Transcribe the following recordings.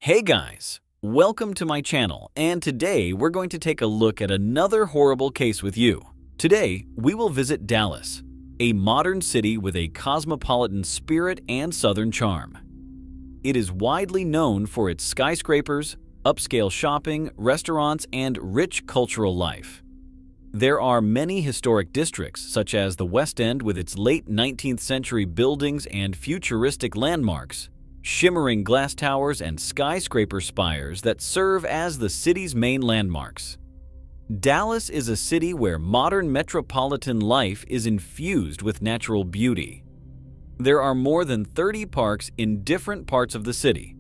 Hey guys, welcome to my channel, and today we're going to take a look at another horrible case with you. Today, we will visit Dallas, a modern city with a cosmopolitan spirit and southern charm. It is widely known for its skyscrapers, upscale shopping, restaurants, and rich cultural life. There are many historic districts, such as the West End with its late 19th century buildings and futuristic landmarks, shimmering glass towers and skyscraper spires that serve as the city's main landmarks. Dallas is a city where modern metropolitan life is infused with natural beauty. There are more than 30 parks in different parts of the city.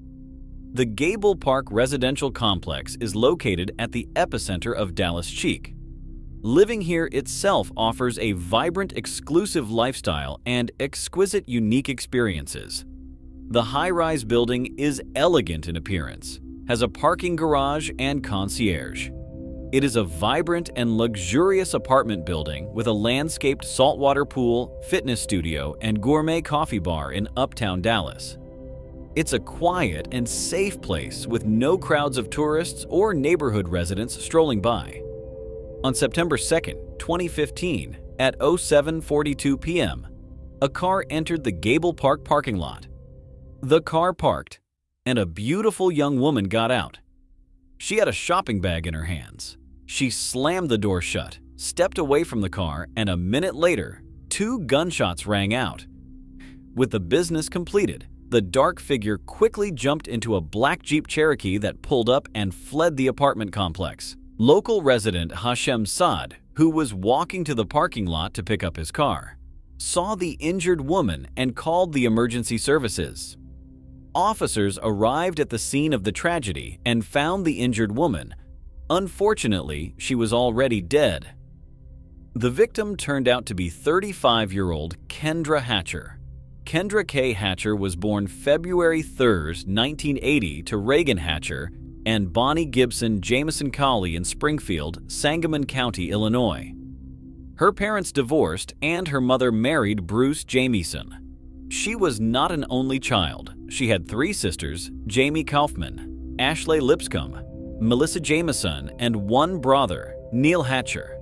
The Gable Park residential complex is located at the epicenter of Dallas chic. Living here itself offers a vibrant, exclusive lifestyle and exquisite, unique experiences. The high-rise building is elegant in appearance, has a parking garage and concierge. It is a vibrant and luxurious apartment building with a landscaped saltwater pool, fitness studio, and gourmet coffee bar in uptown Dallas. It's a quiet and safe place with no crowds of tourists or neighborhood residents strolling by. On September 2, 2015, at 07:42 p.m., a car entered the Gable Park parking lot. The car parked, and a beautiful young woman got out. She had a shopping bag in her hands. She slammed the door shut, stepped away from the car, and a minute later, 2 gunshots rang out. With the business completed, the dark figure quickly jumped into a black Jeep Cherokee that pulled up and fled the apartment complex. Local resident Hashem Saad, who was walking to the parking lot to pick up his car, saw the injured woman and called the emergency services. Officers arrived at the scene of the tragedy and found the injured woman. Unfortunately, she was already dead. The victim turned out to be 35-year-old Kendra Hatcher. Kendra K. Hatcher was born February 3, 1980 to Reagan Hatcher and Bonnie Gibson Jameson Colley in Springfield, Sangamon County, Illinois. Her parents divorced and her mother married Bruce Jamieson. She was not an only child. She had 3 sisters, Jamie Kaufman, Ashley Lipscomb, Melissa Jameson, and 1 brother, Neil Hatcher.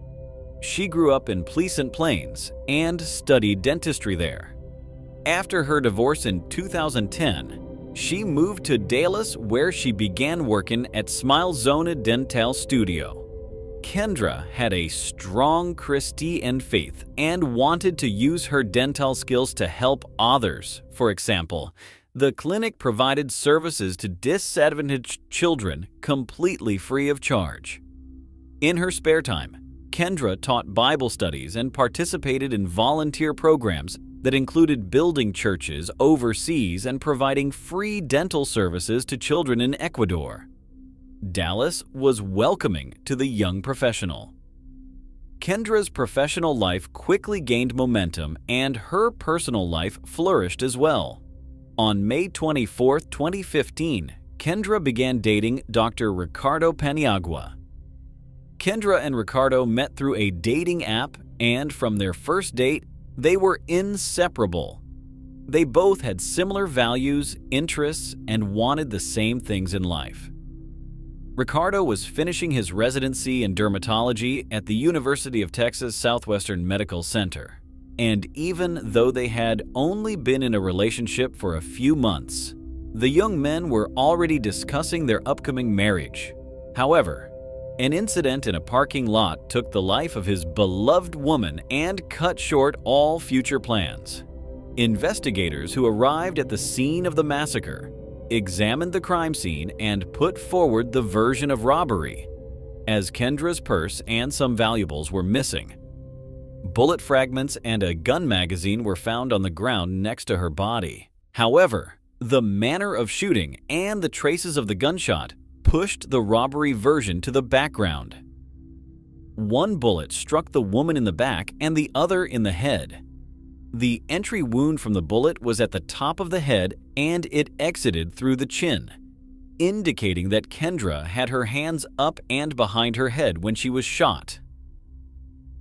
She grew up in Pleasant Plains and studied dentistry there. After her divorce in 2010, she moved to Dallas, where she began working at Smile Zona Dental Studio. Kendra had a strong Christian faith and wanted to use her dental skills to help others. For example, the clinic provided services to disadvantaged children completely free of charge. In her spare time, Kendra taught Bible studies and participated in volunteer programs that included building churches overseas and providing free dental services to children in Ecuador. Dallas was welcoming to the young professional. Kendra's professional life quickly gained momentum, and her personal life flourished as well. On May 24, 2015, Kendra began dating Dr. Ricardo Paniagua. Kendra and Ricardo met through a dating app, and from their first date, they were inseparable. They both had similar values, interests, and wanted the same things in life. Ricardo was finishing his residency in dermatology at the University of Texas Southwestern Medical Center, and even though they had only been in a relationship for a few months, the young men were already discussing their upcoming marriage. However, an incident in a parking lot took the life of his beloved woman and cut short all future plans. Investigators who arrived at the scene of the massacre examined the crime scene and put forward the version of robbery, as Kendra's purse and some valuables were missing. Bullet fragments and a gun magazine were found on the ground next to her body. However, the manner of shooting and the traces of the gunshot pushed the robbery version to the background. 1 bullet struck the woman in the back and the other in the head. The entry wound from the bullet was at the top of the head and it exited through the chin, indicating that Kendra had her hands up and behind her head when she was shot.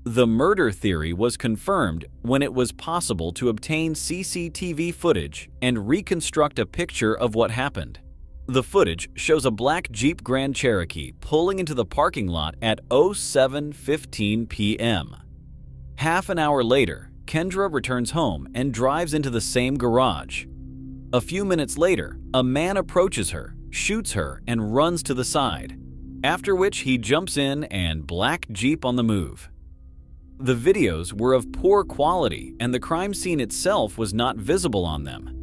The murder theory was confirmed when it was possible to obtain CCTV footage and reconstruct a picture of what happened. The footage shows a black Jeep Grand Cherokee pulling into the parking lot at 07:15 p.m. Half an hour later, Kendra returns home and drives into the same garage. A few minutes later, a man approaches her, shoots her, and runs to the side, after which he jumps in and black Jeep on the move. The videos were of poor quality and the crime scene itself was not visible on them.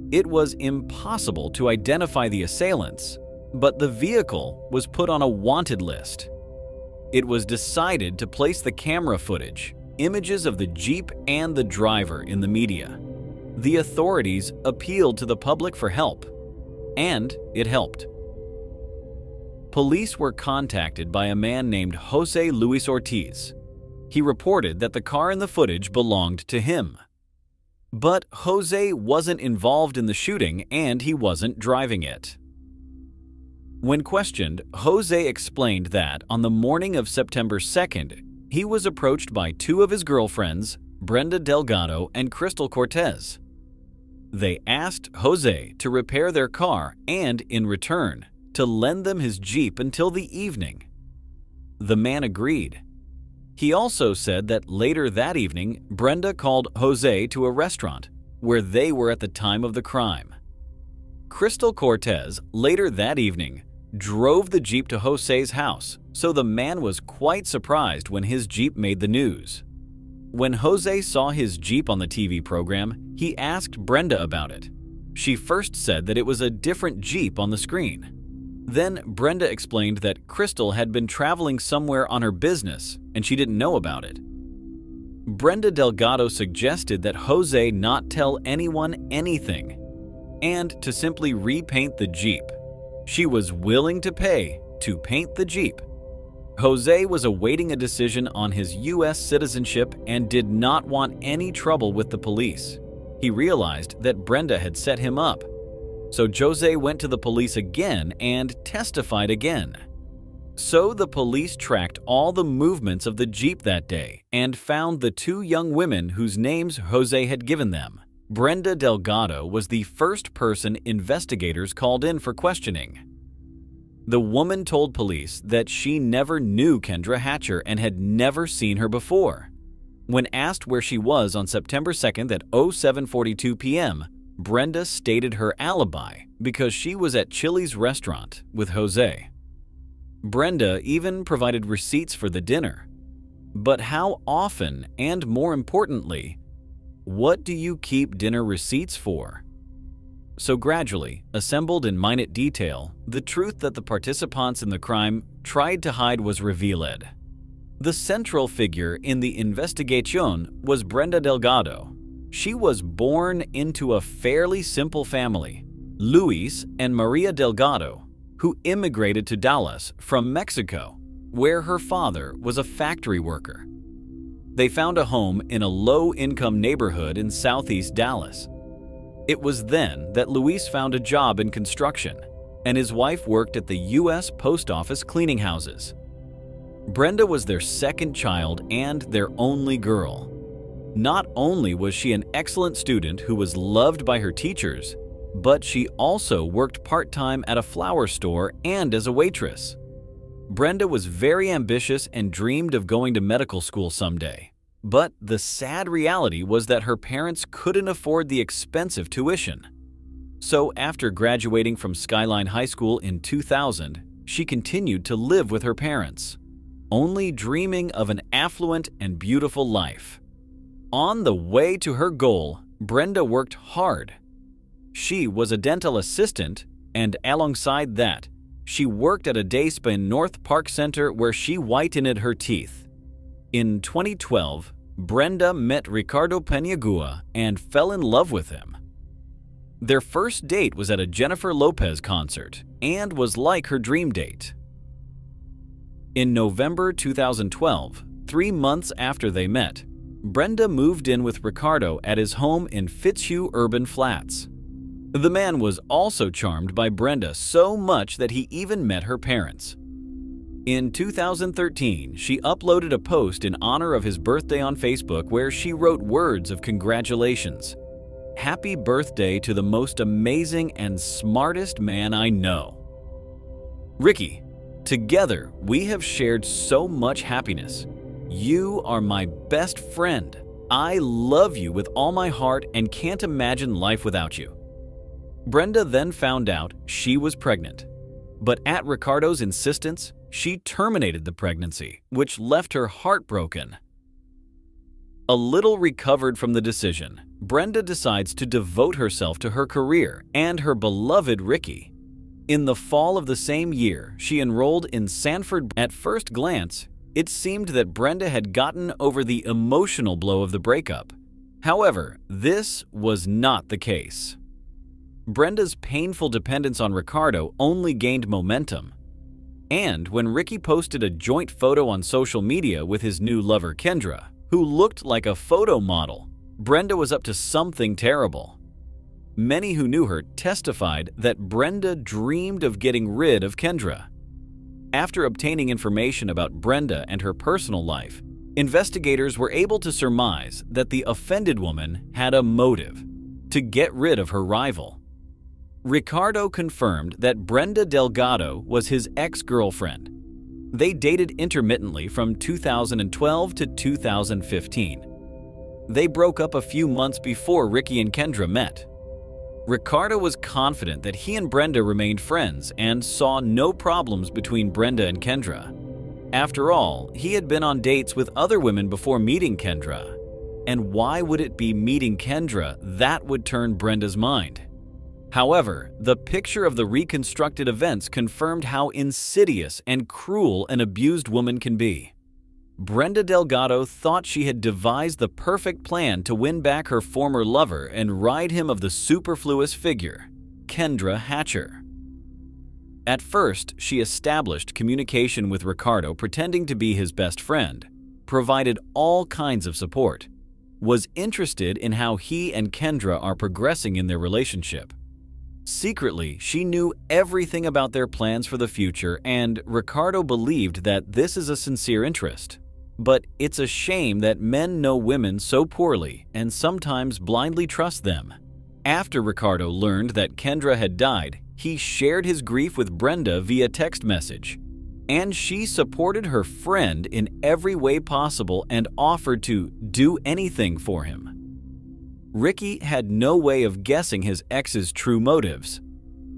It was impossible to identify the assailants, but the vehicle was put on a wanted list. It was decided to place the camera footage, images of the Jeep and the driver in the media. The authorities appealed to the public for help, and it helped. Police were contacted by a man named Jose Luis Ortiz. He reported that the car in the footage belonged to him. But Jose wasn't involved in the shooting and he wasn't driving it. When questioned, Jose explained that on the morning of September 2nd, he was approached by two of his girlfriends, Brenda Delgado and Crystal Cortez. They asked Jose to repair their car and, in return, to lend them his Jeep until the evening. The man agreed. He also said that later that evening, Brenda called Jose to a restaurant where they were at the time of the crime. Crystal Cortez, later that evening, drove the Jeep to Jose's house, so the man was quite surprised when his Jeep made the news. When Jose saw his Jeep on the TV program, he asked Brenda about it. She first said that it was a different Jeep on the screen. Then Brenda explained that Crystal had been traveling somewhere on her business and she didn't know about it. Brenda Delgado suggested that Jose not tell anyone anything and to simply repaint the Jeep. She was willing to pay to paint the Jeep. Jose was awaiting a decision on his U.S. citizenship and did not want any trouble with the police. He realized that Brenda had set him up. So Jose went to the police again and testified again. So the police tracked all the movements of the Jeep that day and found the two young women whose names Jose had given them. Brenda Delgado was the first person investigators called in for questioning. The woman told police that she never knew Kendra Hatcher and had never seen her before. When asked where she was on September 2nd at 07:42 p.m., Brenda stated her alibi because she was at Chili's restaurant with Jose. Brenda even provided receipts for the dinner. But how often, and more importantly, what do you keep dinner receipts for? So gradually, assembled in minute detail, the truth that the participants in the crime tried to hide was revealed. The central figure in the investigation was Brenda Delgado. She was born into a fairly simple family, Luis and Maria Delgado, who immigrated to Dallas from Mexico, where her father was a factory worker. They found a home in a low-income neighborhood in southeast Dallas. It was then that Luis found a job in construction, and his wife worked at the U.S. Post Office cleaning houses. Brenda was their second child and their only girl. Not only was she an excellent student who was loved by her teachers, but she also worked part-time at a flower store and as a waitress. Brenda was very ambitious and dreamed of going to medical school someday. But the sad reality was that her parents couldn't afford the expensive tuition. So after graduating from Skyline High School in 2000, she continued to live with her parents, only dreaming of an affluent and beautiful life. On the way to her goal, Brenda worked hard. She was a dental assistant, and alongside that, she worked at a day spa in North Park Center where she whitened her teeth. In 2012, Brenda met Ricardo Paniagua and fell in love with him. Their first date was at a Jennifer Lopez concert and was like her dream date. In November 2012, 3 months after they met, Brenda moved in with Ricardo at his home in Fitzhugh Urban Flats. The man was also charmed by Brenda so much that he even met her parents. In 2013, she uploaded a post in honor of his birthday on Facebook where she wrote words of congratulations. Happy birthday to the most amazing and smartest man I know. Ricky, together we have shared so much happiness. You are my best friend. I love you with all my heart and can't imagine life without you. Brenda then found out she was pregnant, but at Ricardo's insistence, she terminated the pregnancy, which left her heartbroken. A little recovered from the decision, Brenda decides to devote herself to her career and her beloved Ricky. In the fall of the same year, she enrolled in Sanford. At first glance, it seemed that Brenda had gotten over the emotional blow of the breakup. However, this was not the case. Brenda's painful dependence on Ricardo only gained momentum. And when Ricky posted a joint photo on social media with his new lover Kendra, who looked like a photo model, Brenda was up to something terrible. Many who knew her testified that Brenda dreamed of getting rid of Kendra. After obtaining information about Brenda and her personal life, investigators were able to surmise that the offended woman had a motive to get rid of her rival. Ricardo confirmed that Brenda Delgado was his ex-girlfriend. They dated intermittently from 2012 to 2015. They broke up a few months before Ricky and Kendra met. Ricardo was confident that he and Brenda remained friends and saw no problems between Brenda and Kendra. After all, he had been on dates with other women before meeting Kendra. And why would it be meeting Kendra that would turn Brenda's mind? However, the picture of the reconstructed events confirmed how insidious and cruel an abused woman can be. Brenda Delgado thought she had devised the perfect plan to win back her former lover and rid him of the superfluous figure, Kendra Hatcher. At first, she established communication with Ricardo pretending to be his best friend, provided all kinds of support, was interested in how he and Kendra are progressing in their relationship. Secretly, she knew everything about their plans for the future, and Ricardo believed that this is a sincere interest. But it's a shame that men know women so poorly and sometimes blindly trust them. After Ricardo learned that Kendra had died, he shared his grief with Brenda via text message. And she supported her friend in every way possible and offered to do anything for him. Ricky had no way of guessing his ex's true motives.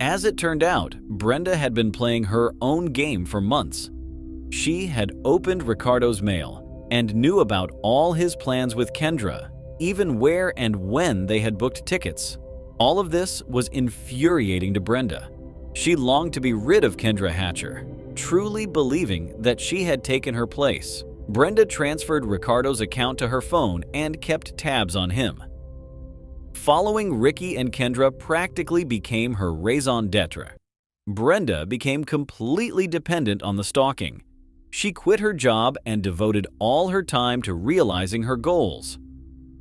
As it turned out, Brenda had been playing her own game for months. She had opened Ricardo's mail and knew about all his plans with Kendra, even where and when they had booked tickets. All of this was infuriating to Brenda. She longed to be rid of Kendra Hatcher, truly believing that she had taken her place. Brenda transferred Ricardo's account to her phone and kept tabs on him. Following Ricky and Kendra practically became her raison d'etre. Brenda became completely dependent on the stalking. She quit her job and devoted all her time to realizing her goals.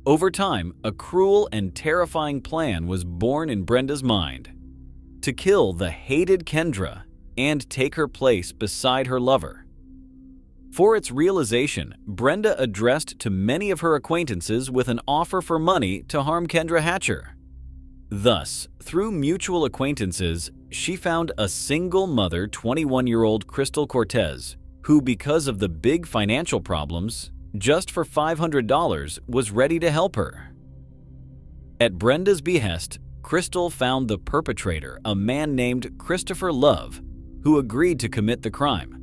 Over time, a cruel and terrifying plan was born in Brenda's mind: to kill the hated Kendra and take her place beside her lover. For its realization, Brenda addressed to many of her acquaintances with an offer for money to harm Kendra Hatcher. Thus, through mutual acquaintances, she found a single mother, 21-year-old Crystal Cortez, who, because of the big financial problems, just for $500 was ready to help her. At Brenda's behest, Crystal found the perpetrator, a man named Christopher Love, who agreed to commit the crime.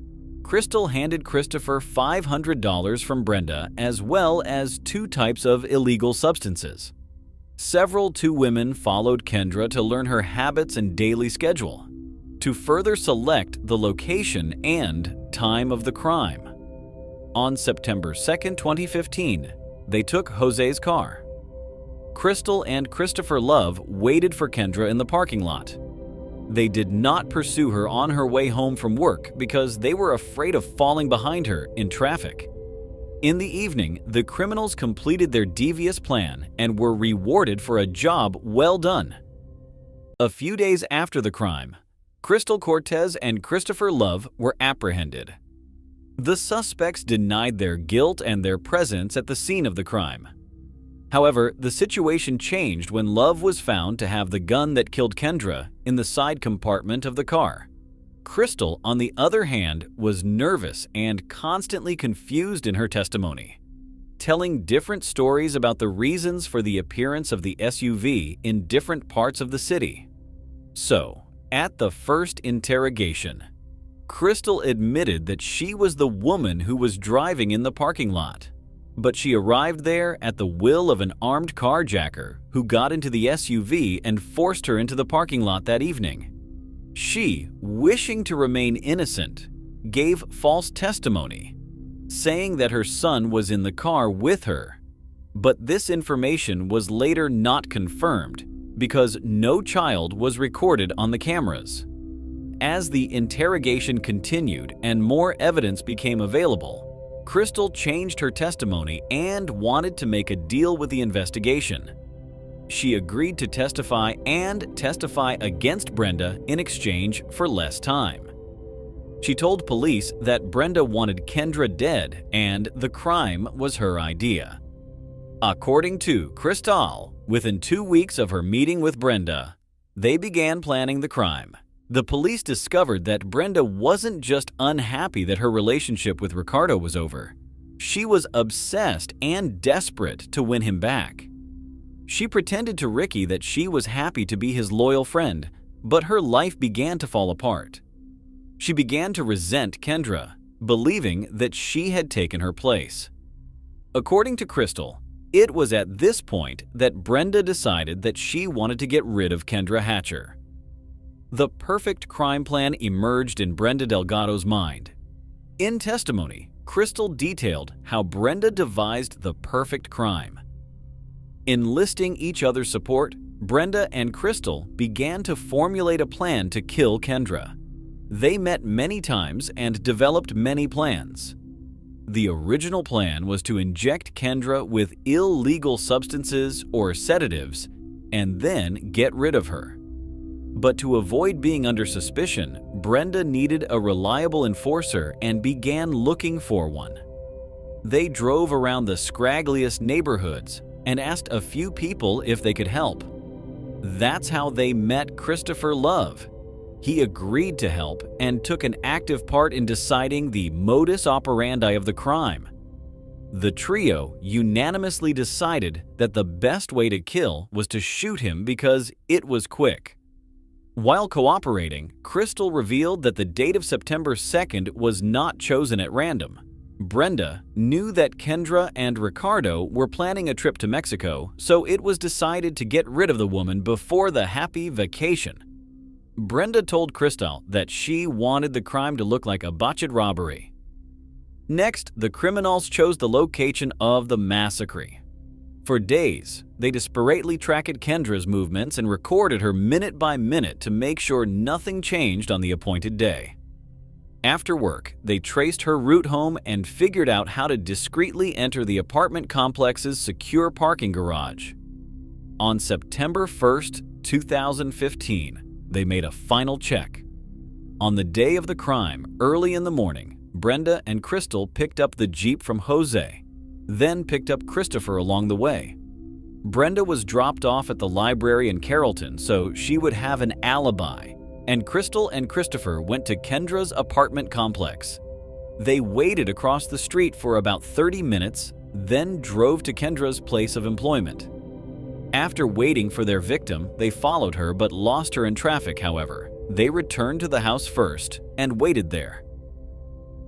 Crystal handed Christopher $500 from Brenda, as well as 2 types of illegal substances. Several two women followed Kendra to learn her habits and daily schedule, to further select the location and time of the crime. On September 2, 2015, they took Jose's car. Crystal and Christopher Love waited for Kendra in the parking lot. They did not pursue her on her way home from work because they were afraid of falling behind her in traffic. In the evening, the criminals completed their devious plan and were rewarded for a job well done. A few days after the crime, Crystal Cortez and Christopher Love were apprehended. The suspects denied their guilt and their presence at the scene of the crime. However, the situation changed when Love was found to have the gun that killed Kendra in the side compartment of the car. Crystal, on the other hand, was nervous and constantly confused in her testimony, telling different stories about the reasons for the appearance of the SUV in different parts of the city. So, at the first interrogation, Crystal admitted that she was the woman who was driving in the parking lot, but she arrived there at the will of an armed carjacker who got into the SUV and forced her into the parking lot that evening. She, wishing to remain innocent, gave false testimony, saying that her son was in the car with her. But this information was later not confirmed because no child was recorded on the cameras. As the interrogation continued and more evidence became available, Crystal changed her testimony and wanted to make a deal with the investigation. She agreed to testify against Brenda in exchange for less time. She told police that Brenda wanted Kendra dead and the crime was her idea. According to Crystal, within 2 weeks of her meeting with Brenda, they began planning the crime. The police discovered that Brenda wasn't just unhappy that her relationship with Ricardo was over. She was obsessed and desperate to win him back. She pretended to Ricky that she was happy to be his loyal friend, but her life began to fall apart. She began to resent Kendra, believing that she had taken her place. According to Crystal, it was at this point that Brenda decided that she wanted to get rid of Kendra Hatcher. The perfect crime plan emerged in Brenda Delgado's mind. In testimony, Crystal detailed how Brenda devised the perfect crime. Enlisting each other's support, Brenda and Crystal began to formulate a plan to kill Kendra. They met many times and developed many plans. The original plan was to inject Kendra with illegal substances or sedatives and then get rid of her. But to avoid being under suspicion, Brenda needed a reliable enforcer and began looking for one. They drove around the scraggliest neighborhoods and asked a few people if they could help. That's how they met Christopher Love. He agreed to help and took an active part in deciding the modus operandi of the crime. The trio unanimously decided that the best way to kill was to shoot him because it was quick. While cooperating, Crystal revealed that the date of September 2nd was not chosen at random. Brenda knew that Kendra and Ricardo were planning a trip to Mexico, so it was decided to get rid of the woman before the happy vacation. Brenda told Crystal that she wanted the crime to look like a botched robbery. Next, the criminals chose the location of the massacre. For days, they desperately tracked Kendra's movements and recorded her minute by minute to make sure nothing changed on the appointed day. After work, they traced her route home and figured out how to discreetly enter the apartment complex's secure parking garage. On September 1st, 2015, they made a final check. On the day of the crime, early in the morning, Brenda and Crystal picked up the Jeep from Jose, then picked up Christopher along the way. Brenda was dropped off at the library in Carrollton so she would have an alibi, and Crystal and Christopher went to Kendra's apartment complex. They waited across the street for about 30 minutes, then drove to Kendra's place of employment. After waiting for their victim, they followed her but lost her in traffic, however. They returned to the house first and waited there.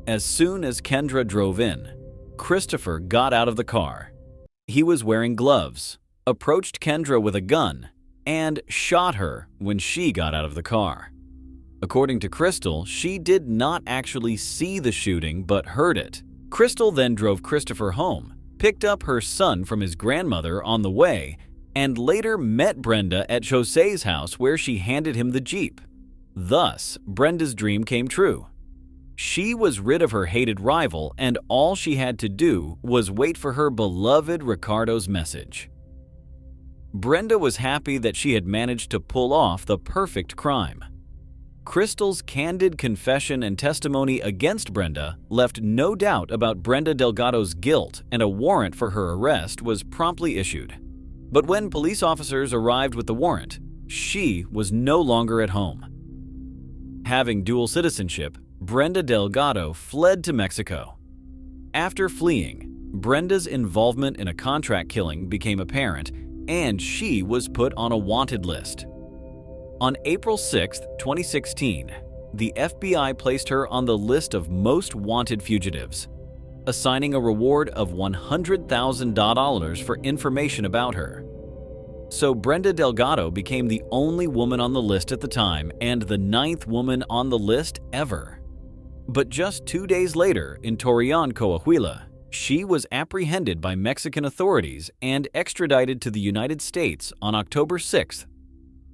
As soon as Kendra drove in, Christopher got out of the car. He was wearing gloves, approached Kendra with a gun, and shot her when she got out of the car. According to Crystal, she did not actually see the shooting but heard it. Crystal then drove Christopher home, picked up her son from his grandmother on the way, and later met Brenda at Jose's house where she handed him the Jeep. Thus, Brenda's dream came true. She was rid of her hated rival, and all she had to do was wait for her beloved Ricardo's message. Brenda was happy that she had managed to pull off the perfect crime. Crystal's candid confession and testimony against Brenda left no doubt about Brenda Delgado's guilt, and a warrant for her arrest was promptly issued. But when police officers arrived with the warrant, she was no longer at home. Having dual citizenship, Brenda Delgado fled to Mexico. After fleeing, Brenda's involvement in a contract killing became apparent, and she was put on a wanted list. On April 6, 2016, the FBI placed her on the list of most wanted fugitives, assigning a reward of $100,000 for information about her. So Brenda Delgado became the only woman on the list at the time and the 9th woman on the list ever. But just 2 days later, in Torreon, Coahuila, she was apprehended by Mexican authorities and extradited to the United States on October 6th.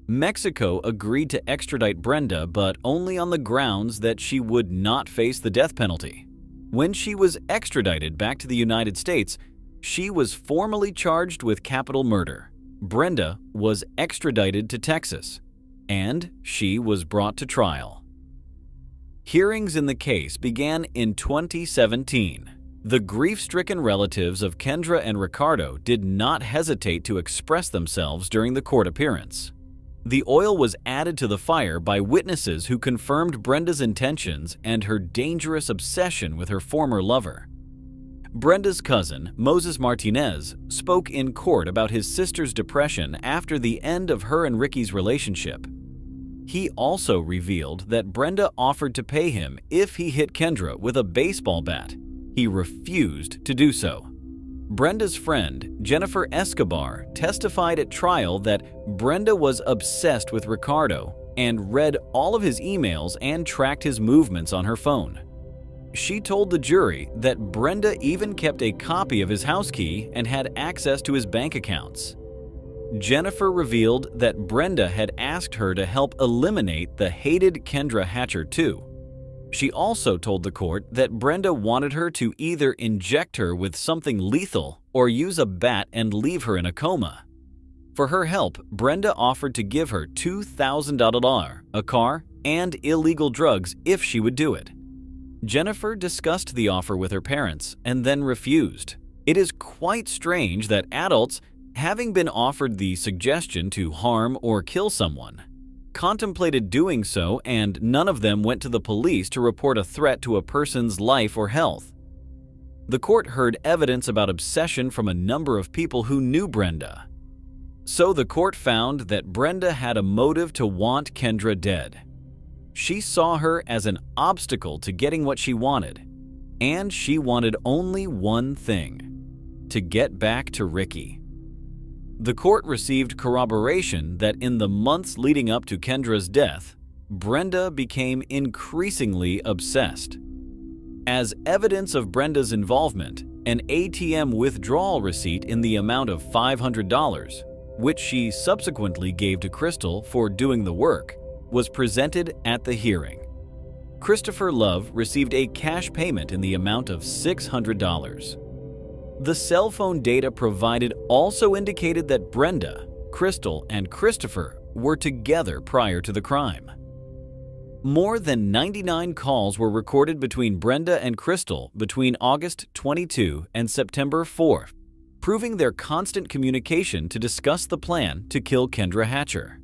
Mexico agreed to extradite Brenda, but only on the grounds that she would not face the death penalty. When she was extradited back to the United States, she was formally charged with capital murder. Brenda was extradited to Texas, and she was brought to trial. Hearings in the case began in 2017. The grief-stricken relatives of Kendra and Ricardo did not hesitate to express themselves during the court appearance. The oil was added to the fire by witnesses who confirmed Brenda's intentions and her dangerous obsession with her former lover. Brenda's cousin, Moses Martinez, spoke in court about his sister's depression after the end of her and Ricky's relationship. He also revealed that Brenda offered to pay him if he hit Kendra with a baseball bat. He refused to do so. Brenda's friend, Jennifer Escobar, testified at trial that Brenda was obsessed with Ricardo and read all of his emails and tracked his movements on her phone. She told the jury that Brenda even kept a copy of his house key and had access to his bank accounts. Jennifer revealed that Brenda had asked her to help eliminate the hated Kendra Hatcher too. She also told the court that Brenda wanted her to either inject her with something lethal or use a bat and leave her in a coma. For her help, Brenda offered to give her $2,000, a car, and illegal drugs if she would do it. Jennifer discussed the offer with her parents and then refused. It is quite strange that adults, having been offered the suggestion to harm or kill someone, contemplated doing so, and none of them went to the police to report a threat to a person's life or health. The court heard evidence about obsession from a number of people who knew Brenda. So the court found that Brenda had a motive to want Kendra dead. She saw her as an obstacle to getting what she wanted, and she wanted only one thing: to get back to Ricky. The court received corroboration that in the months leading up to Kendra's death, Brenda became increasingly obsessed. As evidence of Brenda's involvement, an ATM withdrawal receipt in the amount of $500, which she subsequently gave to Crystal for doing the work, was presented at the hearing. Christopher Love received a cash payment in the amount of $600. The cell phone data provided also indicated that Brenda, Crystal, and Christopher were together prior to the crime. More than 99 calls were recorded between Brenda and Crystal between August 22 and September 4, proving their constant communication to discuss the plan to kill Kendra Hatcher.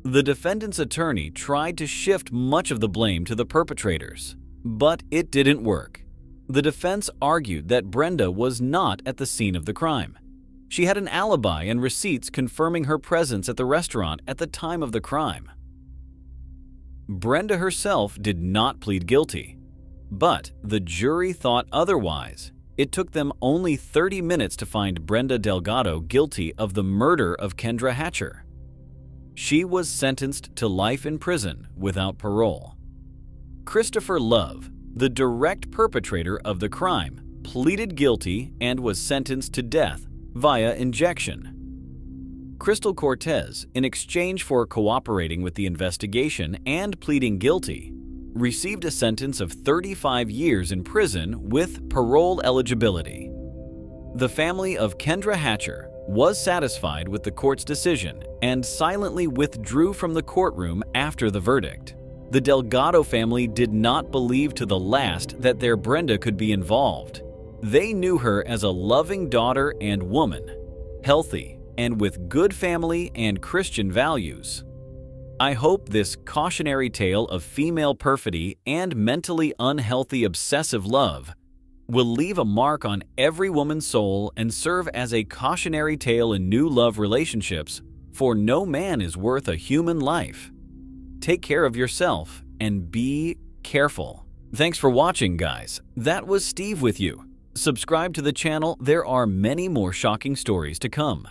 The defendant's attorney tried to shift much of the blame to the perpetrators, but it didn't work. The defense argued that Brenda was not at the scene of the crime. She had an alibi and receipts confirming her presence at the restaurant at the time of the crime. Brenda herself did not plead guilty, but the jury thought otherwise. It took them only 30 minutes to find Brenda Delgado guilty of the murder of Kendra Hatcher. She was sentenced to life in prison without parole. Christopher Love, the direct perpetrator of the crime, pleaded guilty and was sentenced to death via injection. Crystal Cortez, in exchange for cooperating with the investigation and pleading guilty, received a sentence of 35 years in prison with parole eligibility. The family of Kendra Hatcher was satisfied with the court's decision and silently withdrew from the courtroom after the verdict. The Delgado family did not believe to the last that their Brenda could be involved. They knew her as a loving daughter and woman, healthy, and with good family and Christian values. I hope this cautionary tale of female perfidy and mentally unhealthy obsessive love will leave a mark on every woman's soul and serve as a cautionary tale in new love relationships, for no man is worth a human life. Take care of yourself and be careful. Thanks for watching, guys. That was Steve with you. Subscribe to the channel. There are many more shocking stories to come.